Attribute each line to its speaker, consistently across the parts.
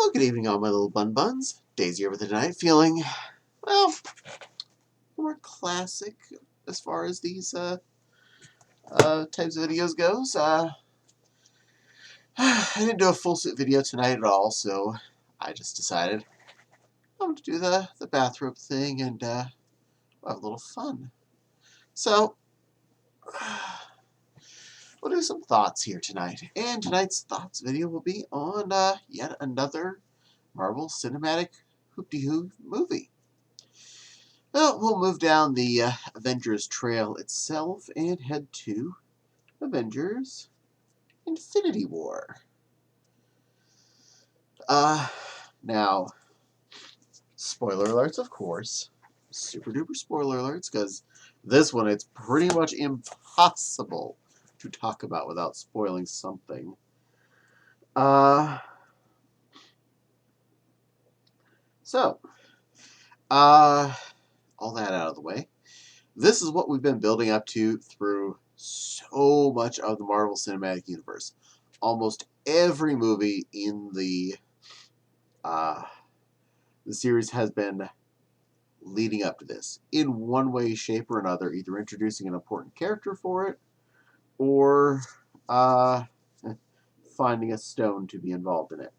Speaker 1: Well, good evening, all my little bun buns. Daisy over the night, feeling, well, more classic as far as these types of videos goes. I didn't do a full suit video tonight at all, so I just decided I'm going to do the bathrobe thing and have a little fun. So, we'll do some thoughts here tonight. And tonight's thoughts video will be on yet another Marvel Cinematic Hoop-de-Hoo movie. Well, we'll move down the Avengers trail itself and head to Avengers Infinity War. Now, spoiler alerts, of course. Super duper spoiler alerts, because this one it's pretty much impossible to talk about without spoiling something. So, all that out of the way. This is what we've been building up to through so much of the Marvel Cinematic Universe. Almost every movie in the series has been leading up to this in one way, shape, or another, either introducing an important character for it or finding a stone to be involved in it.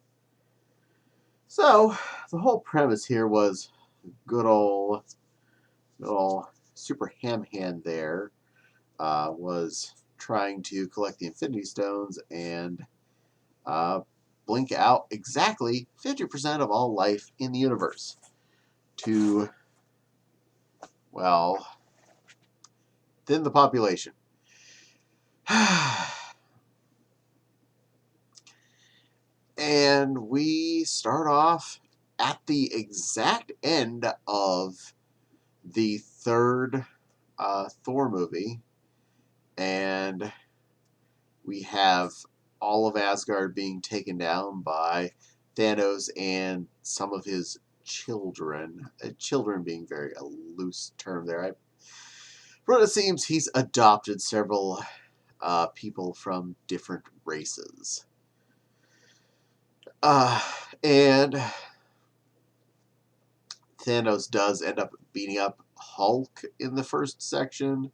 Speaker 1: So the whole premise here was good old Super Ham Hand there was trying to collect the Infinity Stones and blink out exactly 50% of all life in the universe to, well, thin the population. And we start off at the exact end of the third Thor movie, and we have all of Asgard being taken down by Thanos and some of his children. Children being very a loose term there. From what it seems, he's adopted several people from different races. And Thanos does end up beating up Hulk in the first section.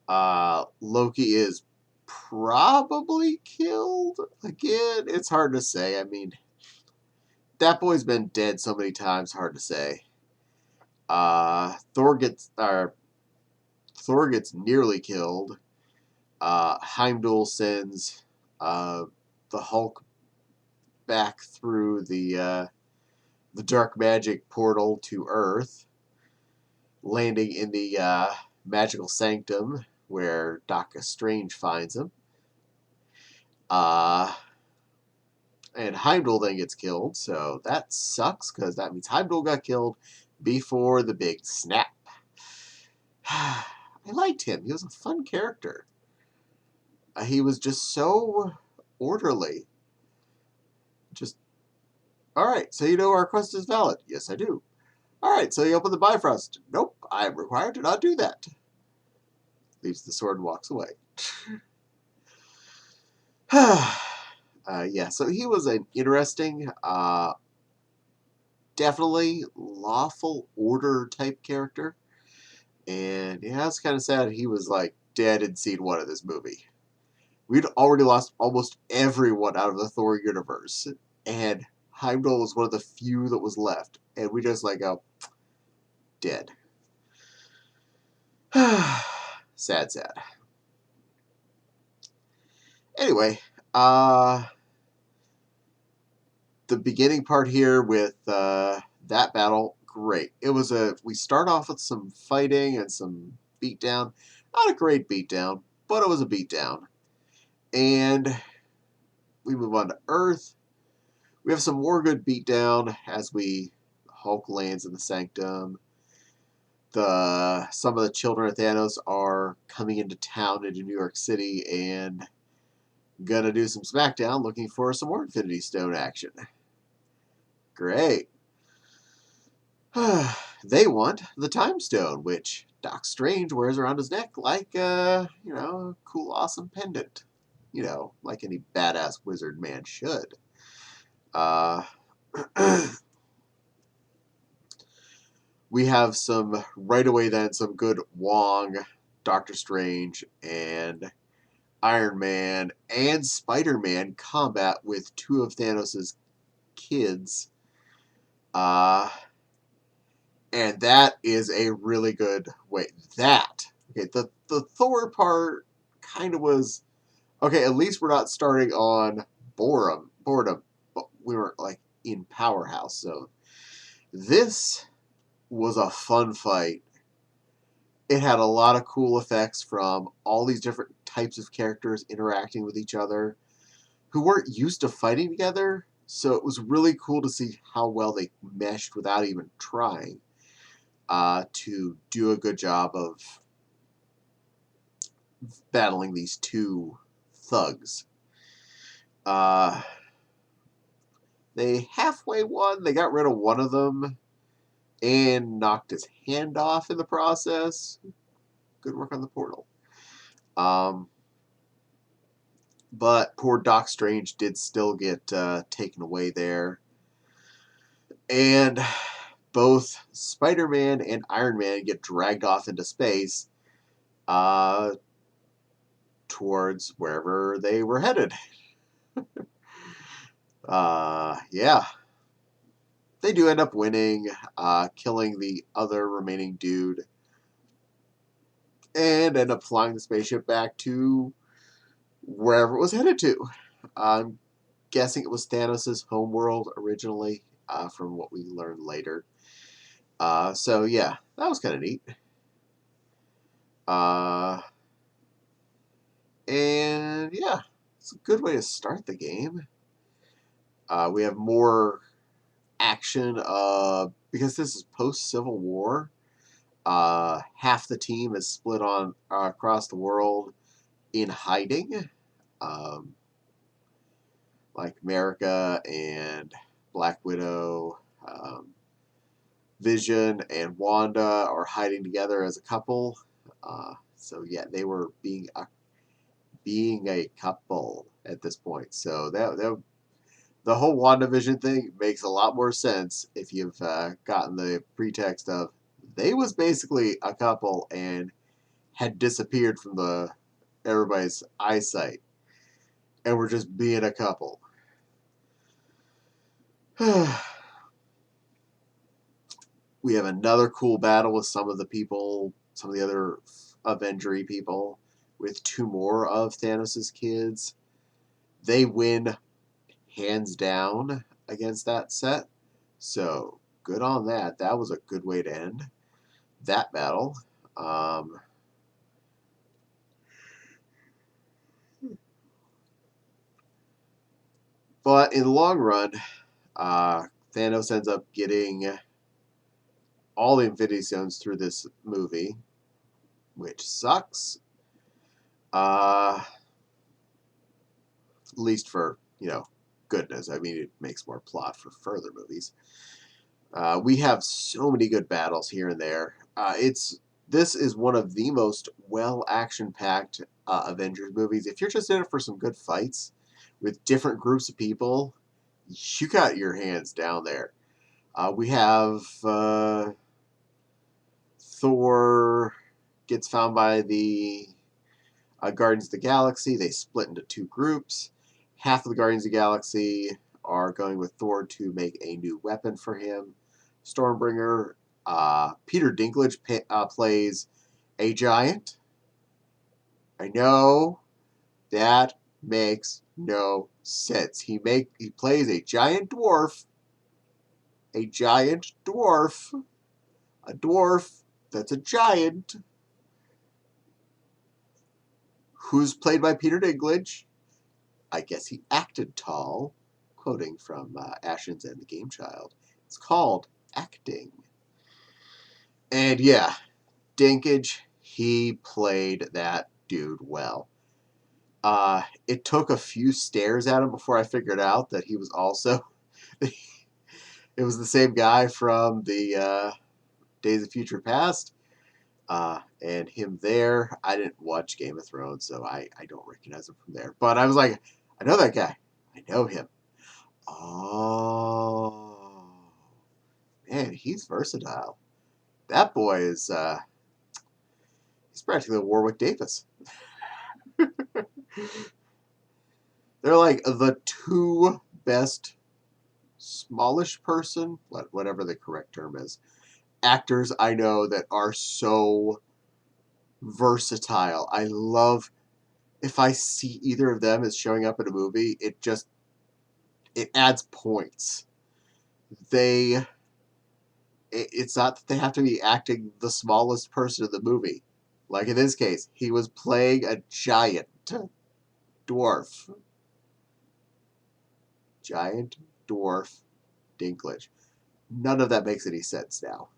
Speaker 1: Loki is probably killed again. It's hard to say. I mean, that boy's been dead so many times. Hard to say. Thor gets nearly killed. Heimdall sends the Hulk back through the dark magic portal to Earth, landing in the magical sanctum where Doctor Strange finds him. And Heimdall then gets killed, so that sucks, because that means Heimdall got killed before the big snap. I liked him. He was a fun character. He was just so orderly. Just, alright, so you know our quest is valid. Yes, I do. Alright, so you open the Bifrost. Nope, I am required to not do that. Leaves the sword and walks away. Yeah, so he was an interesting, definitely lawful order type character. And yeah, it's kind of sad he was like dead in scene one of this movie. We'd already lost almost everyone out of the Thor universe. And Heimdall was one of the few that was left. And we just like go, dead. Sad, sad. Anyway, the beginning part here with that battle, great. It was we start off with some fighting and some beatdown. Not a great beatdown, but it was a beatdown. And we move on to Earth. We have some more good beatdown as Hulk lands in the Sanctum. Some of the children of Thanos are coming into town into New York City and gonna do some smackdown looking for some more Infinity Stone action. Great. They want the Time Stone, which Doc Strange wears around his neck like a cool, awesome pendant. Like any badass wizard man should. We have some right away then some good Wong, Doctor Strange, and Iron Man and Spider Man combat with two of Thanos' kids. Uh, and that is a really good way. The Thor part kind of was okay. At least we're not starting on boredom, but we were like in Powerhouse. So this was a fun fight. It had a lot of cool effects from all these different types of characters interacting with each other who weren't used to fighting together. So it was really cool to see how well they meshed without even trying to do a good job of battling these two thugs. Uh, they halfway won. They got rid of one of them and knocked his hand off in the process. Good work on the portal. Um, but poor Doc Strange did still get taken away there. And both Spider Man and Iron Man get dragged off into space uh, towards wherever they were headed. Yeah. They do end up winning, killing the other remaining dude, and end up flying the spaceship back to wherever it was headed to. I'm guessing it was Thanos' homeworld originally, from what we learned later. So yeah, that was kind of neat. Uh, and yeah, it's a good way to start the game. We have more action because this is post Civil War. Half the team is split on across the world in hiding, um, like America and Black Widow, Vision and Wanda are hiding together as a couple. So yeah, they were being a couple at this point. So that the whole WandaVision thing makes a lot more sense if you've gotten the pretext of they was basically a couple and had disappeared from the everybody's eyesight and were just being a couple. We have another cool battle with some of the people, some of the other Avenger people, with two more of Thanos' kids. They win hands down against that set. So good on that. That was a good way to end that battle. Um, but in the long run, Thanos ends up getting all the Infinity Stones through this movie, which sucks. At least for, goodness. I mean, it makes more plot for further movies. We have so many good battles here and there. This is one of the most well action packed Avengers movies. If you're just in it for some good fights with different groups of people, you got your hands down there. We have Thor gets found by the Guardians of the Galaxy. They split into two groups. Half of the Guardians of the Galaxy are going with Thor to make a new weapon for him. Stormbringer. Peter Dinklage plays a giant. I know that makes no sense. He plays a giant dwarf. A giant dwarf. A dwarf that's a giant. Who's played by Peter Dinklage. I guess he acted tall, quoting from Ashens and the Game Child. It's called acting. And yeah, Dinkage, he played that dude well. It took a few stares at him before I figured out that he was also. It was the same guy from the Days of Future Past. And him there, I didn't watch Game of Thrones, so I don't recognize him from there. But I was like, I know that guy. I know him. Oh. he's versatile. That boy is he's practically a Warwick Davis. They're like the two best smallish person, whatever the correct term is, actors I know that are so versatile. I love if I see either of them as showing up in a movie, it adds points. It's not that they have to be acting the smallest person in the movie. Like in this case, he was playing a giant dwarf. Giant dwarf Dinklage. None of that makes any sense now.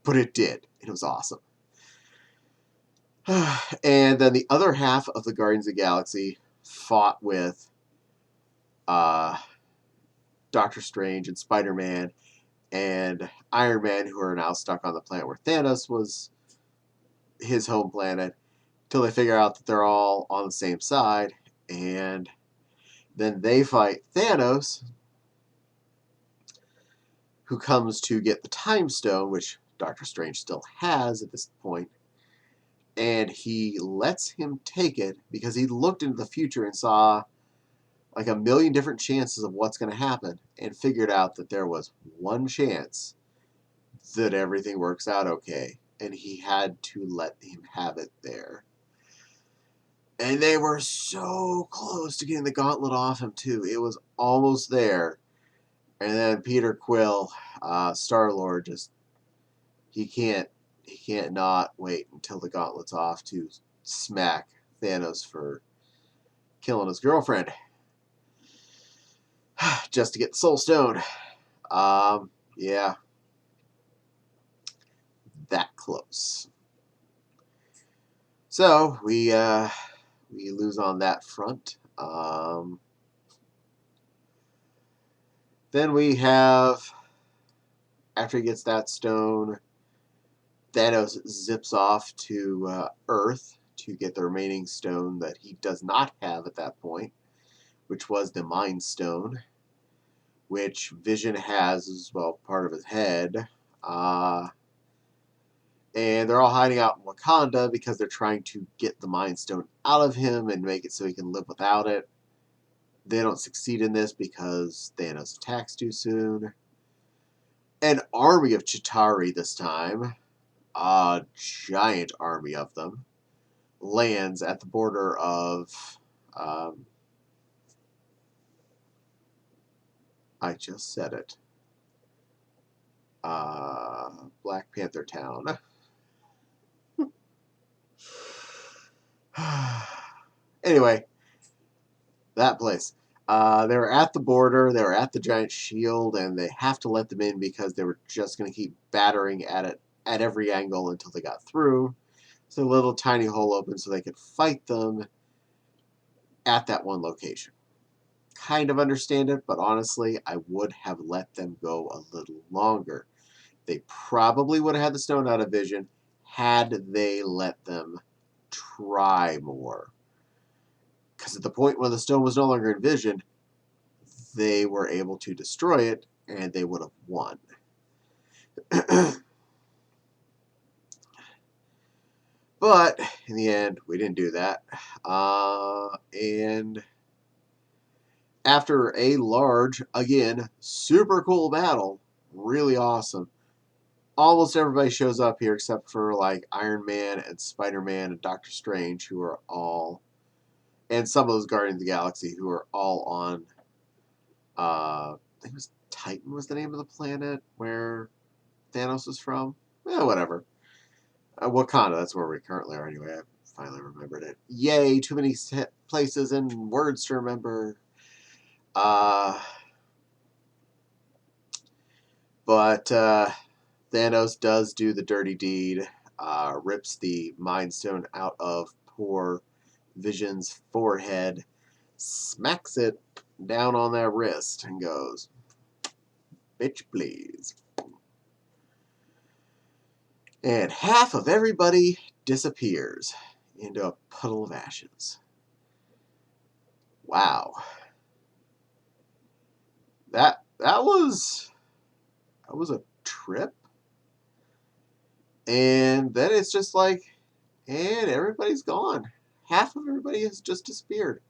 Speaker 1: But it did. It was awesome. And then the other half of the Guardians of the Galaxy fought with uh, Doctor Strange and Spider-Man and Iron Man, who are now stuck on the planet where Thanos was his home planet, till they figure out that they're all on the same side. And then they fight Thanos, who comes to get the Time Stone, which Doctor Strange still has at this point. And he lets him take it because he looked into the future and saw like a million different chances of what's going to happen and figured out that there was one chance that everything works out okay. And he had to let him have it there. And they were so close to getting the gauntlet off him, too. It was almost there. And then Peter Quill, Star-Lord, just he can't not wait until the gauntlet's off to smack Thanos for killing his girlfriend just to get the Soul Stone. Yeah, that close. So we lose on that front. Then we have, after he gets that stone, Thanos zips off to Earth to get the remaining stone that he does not have at that point, which was the Mind Stone, which Vision has as well, part of his head. And they're all hiding out in Wakanda because they're trying to get the Mind Stone out of him and make it so he can live without it. They don't succeed in this because Thanos attacks too soon. An army of Chitauri this time, a giant army of them, lands at the border of, I just said it, Black Panther Town. Anyway, that place. They were at the border, they were at the giant shield, and they have to let them in because they were just going to keep battering at it at every angle until they got through. So a little tiny hole opened so they could fight them at that one location. Kind of understand it, but honestly, I would have let them go a little longer. They probably would have had the stone out of Vision had they let them try more. Because at the point when the stone was no longer in Vision, they were able to destroy it, and they would have won. But in the end, we didn't do that. And after a large, again, super cool battle, really awesome. Almost everybody shows up here except for like Iron Man and Spider-Man and Doctor Strange, who are all, and some of those Guardians of the Galaxy who are all on. I think it was Titan was the name of the planet where Thanos was from. Whatever. Wakanda, that's where we currently are anyway. I finally remembered it. Yay, too many places and words to remember. But Thanos does do the dirty deed, rips the Mind Stone out of poor Vision's forehead, smacks it down on that wrist, and goes, "Bitch, please." And half of everybody disappears into a puddle of ashes. Wow. That was a trip. And then it's just like, and everybody's gone. Half of everybody has just disappeared.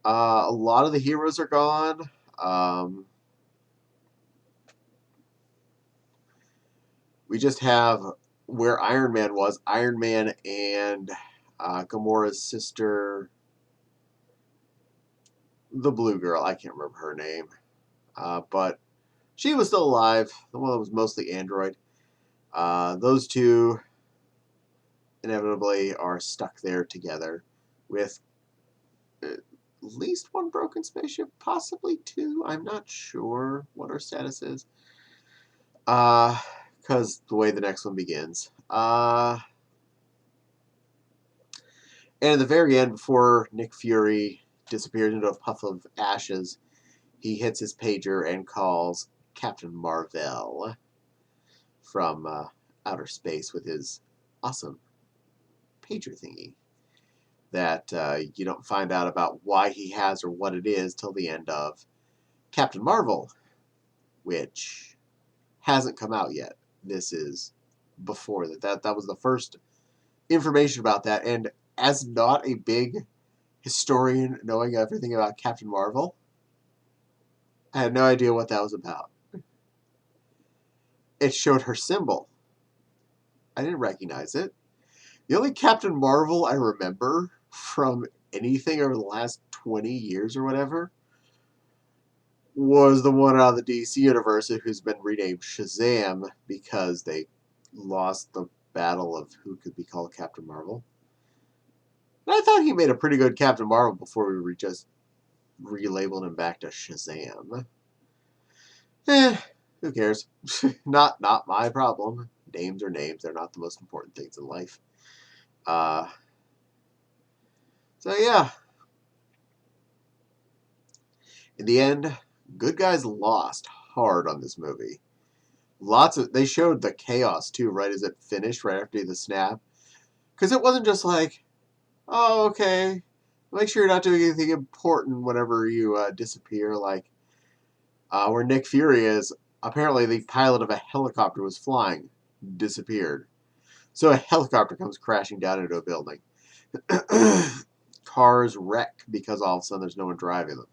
Speaker 1: A lot of the heroes are gone. We just have where Iron Man was. Iron Man and Gamora's sister, the blue girl. I can't remember her name. But she was still alive. The one that was mostly android. Those two inevitably are stuck there together with at least one broken spaceship, possibly two. I'm not sure what her status is. Because the way the next one begins. And at the very end, before Nick Fury disappears into a puff of ashes, he hits his pager and calls Captain Marvel from outer space with his awesome pager thingy that you don't find out about why he has or what it is till the end of Captain Marvel, which hasn't come out yet. This is before that. That was the first information about that. And as not a big historian knowing everything about Captain Marvel, I had no idea what that was about. It showed her symbol. I didn't recognize it. The only Captain Marvel I remember from anything over the last 20 years or whatever was the one out of the DC universe who's been renamed Shazam because they lost the battle of who could be called Captain Marvel. And I thought he made a pretty good Captain Marvel before we just relabeled him back to Shazam. Who cares? Not my problem. Names are names. They're not the most important things in life. So yeah. In the end, good guys lost hard on this movie. They showed the chaos too, right as it finished, right after the snap. Because it wasn't just like, oh, okay, make sure you're not doing anything important whenever you disappear. Like where Nick Fury is, apparently the pilot of a helicopter was flying, disappeared. So a helicopter comes crashing down into a building. Cars wreck because all of a sudden there's no one driving them.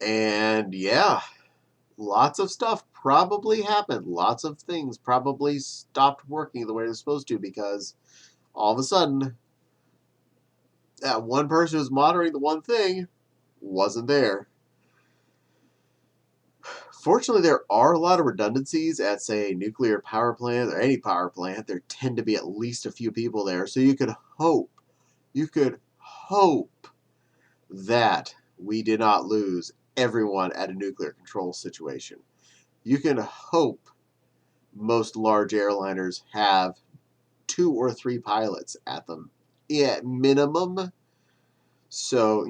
Speaker 1: And yeah, lots of stuff probably happened. Lots of things probably stopped working the way they're supposed to because all of a sudden that one person who's monitoring the one thing wasn't there. Fortunately, there are a lot of redundancies at, say, a nuclear power plant or any power plant. There tend to be at least a few people there, so you could hope that we did not lose everyone at a nuclear control situation. You can hope most large airliners have 2 or 3 pilots at them, at minimum. So,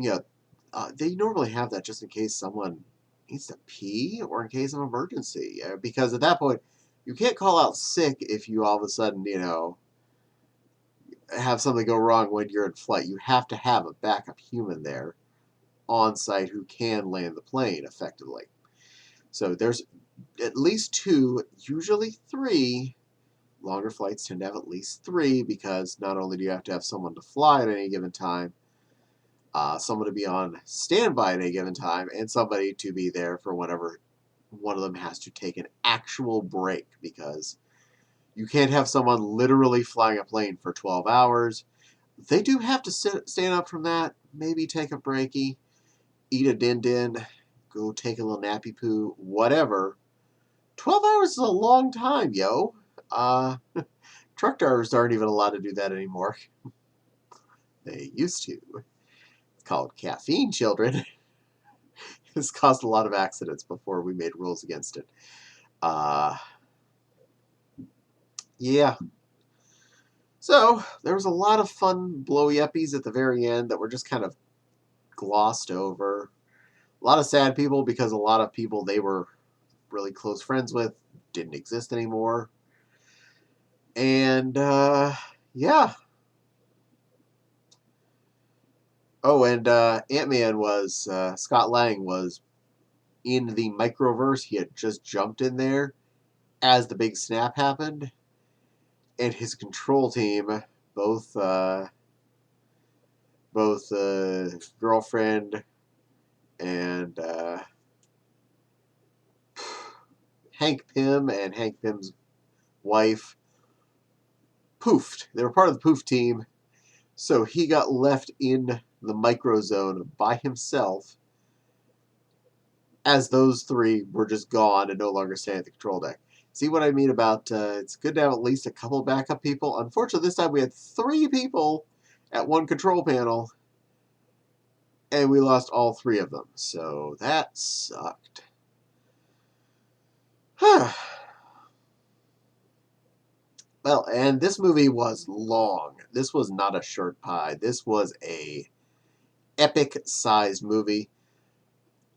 Speaker 1: they normally have that just in case someone needs to pee or in case of emergency. Because at that point, you can't call out sick if you all of a sudden, have something go wrong when you're in flight. You have to have a backup human there on site who can land the plane effectively. So there's at least 2, usually 3. Longer flights tend to have at least 3 because not only do you have to have someone to fly at any given time, someone to be on standby at any given time, and somebody to be there for whenever one of them has to take an actual break because you can't have someone literally flying a plane for 12 hours. They do have to stand up from that, maybe take a breaky, eat a din-din, go take a little nappy poo, whatever. 12 hours is a long time, yo. Truck drivers aren't even allowed to do that anymore. They used to. It's called caffeine, children. It's caused a lot of accidents before we made rules against it. Yeah. So, there was a lot of fun blowy-uppies at the very end that were just kind of glossed over. A lot of sad people because a lot of people they were really close friends with didn't exist anymore. And, yeah. Oh, and Ant-Man was, Scott Lang was in the microverse. He had just jumped in there as the big snap happened, and his control team, both girlfriend and Hank Pym and Hank Pym's wife, poofed. They were part of the poof team, so he got left in the micro zone by himself as those three were just gone and no longer staying at the control deck. See what I mean about it's good to have at least a couple backup people? Unfortunately, this time we had 3 people at one control panel, and we lost all 3 of them. So that sucked. Well, and this movie was long. This was not a short pie. This was a epic-sized movie.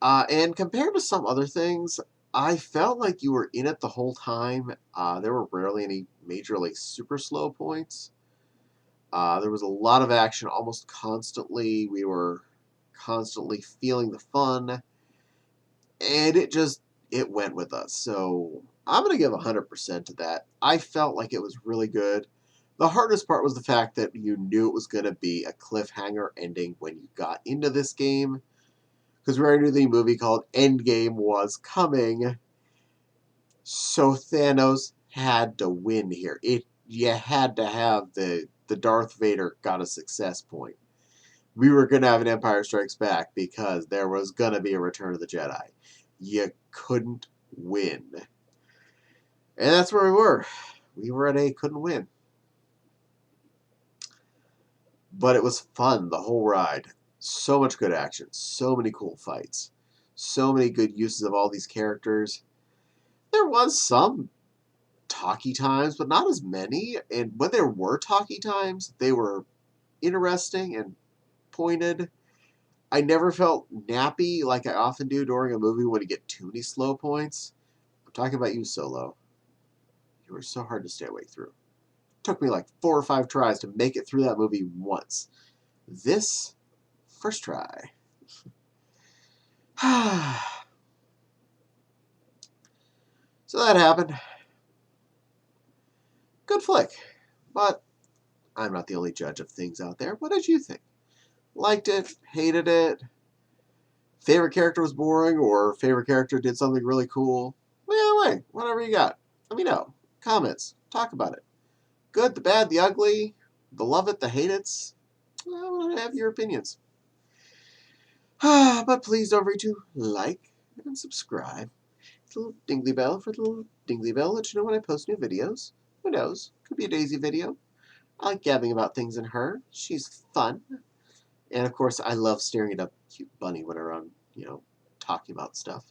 Speaker 1: And compared to some other things, I felt like you were in it the whole time. There were rarely any major, like, super slow points. There was a lot of action almost constantly. We were constantly feeling the fun, and it went with us. So I'm going to give 100% to that. I felt like it was really good. The hardest part was the fact that you knew it was going to be a cliffhanger ending when you got into this game, because we already knew the movie called Endgame was coming. So Thanos had to win here. You had to have the Darth Vader got a success point. We were going to have an Empire Strikes Back because there was going to be a Return of the Jedi. You couldn't win. And that's where we were. We were at a couldn't win. But it was fun the whole ride. So much good action. So many cool fights. So many good uses of all these characters. There was some talky times, but not as many. And when there were talky times, they were interesting and pointed. I never felt nappy like I often do during a movie when you get too many slow points. I'm talking about you, Solo. You were so hard to stay awake through. It took me like 4 or 5 tries to make it through that movie once. This, first try. So that happened. Good flick. But I'm not the only judge of things out there. What did you think? Liked it? Hated it? Favorite character was boring, or favorite character did something really cool? Well, either way, whatever you got. Let me know. Comments. Talk about it. Good, the bad, the ugly, the love it, the hate it. I want to have your opinions. But please don't forget to like and subscribe. The little dingly bell for the little dingly bell. Let you know when I post new videos. Who knows? Could be a Daisy video. I like gabbing about things in her. She's fun. And of course, I love staring at a cute bunny whenever I'm, talking about stuff.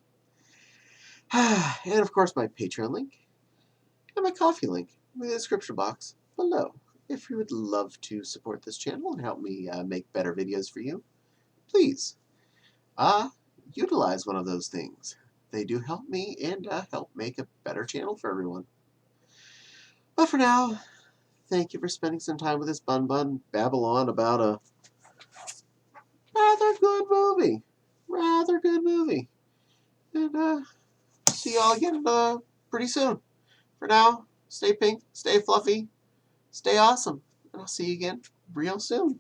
Speaker 1: And of course, my Patreon link and my Coffee link in the description box below. If you would love to support this channel and help me make better videos for you, please utilize one of those things. They do help me and help make a better channel for everyone. But for now, thank you for spending some time with this Bun Babylon about a rather good movie. Rather good movie. And see y'all again pretty soon. For now, stay pink, stay fluffy, stay awesome. And I'll see you again real soon.